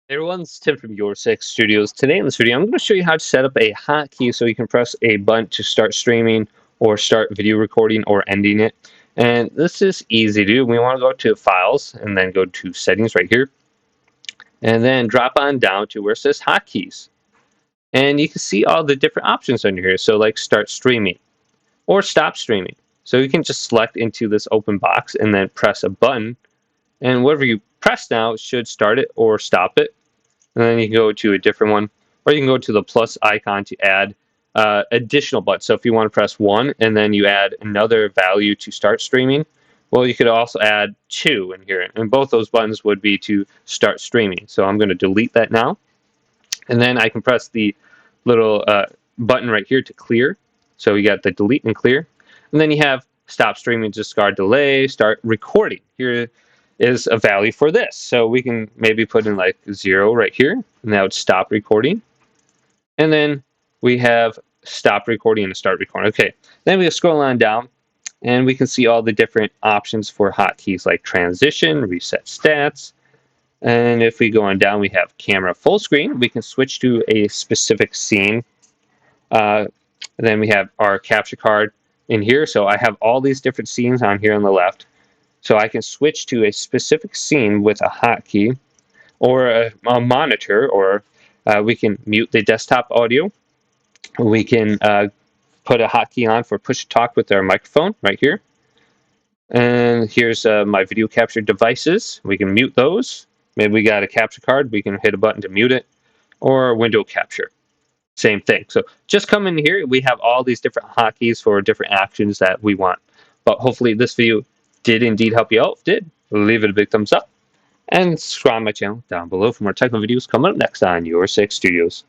Hey everyone, it's Tim from YourSixGaming. Today in this video, I'm going to show you how to set up a hotkey so you can press a button to start streaming or start video recording or ending it. And this is easy to do. We want to go to Files and then go to Settings right here. And then drop on down to where it says Hotkeys. And you can see all the different options under here. So like Start Streaming or Stop Streaming. So you can just select into this open box and then press a button. And whatever you press now should start it or stop it. And then you can go to a different one, or you can go to the plus icon to add additional buttons. So if you want to press 1 and then you add another value to start streaming, well, you could also add 2 in here. And both those buttons would be to start streaming. So I'm going to delete that now. And then I can press the little button right here to clear. So you got the delete and clear. And then you have stop streaming, discard delay, start recording. Here is a value for this. So we can maybe put in like 0 right here, and that would stop recording. And then we have stop recording and start recording. Okay, then we scroll on down, and we can see all the different options for hotkeys like transition, reset stats. And if we go on down, we have camera full screen. We can switch to a specific scene. Then we have our capture card in here. So I have all these different scenes on here on the left. So I can switch to a specific scene with a hotkey or a monitor, or we can mute the desktop audio. We can put a hotkey on for push to talk with our microphone right here. And here's my video capture devices. We can mute those. Maybe we got a capture card. We can hit a button to mute it, or window capture. Same thing. So just come in here. We have all these different hotkeys for different actions that we want. But hopefully this video did indeed help you out. If it did, leave it a big thumbs up. And subscribe to my channel down below for more technical videos coming up next on Your Six Studios.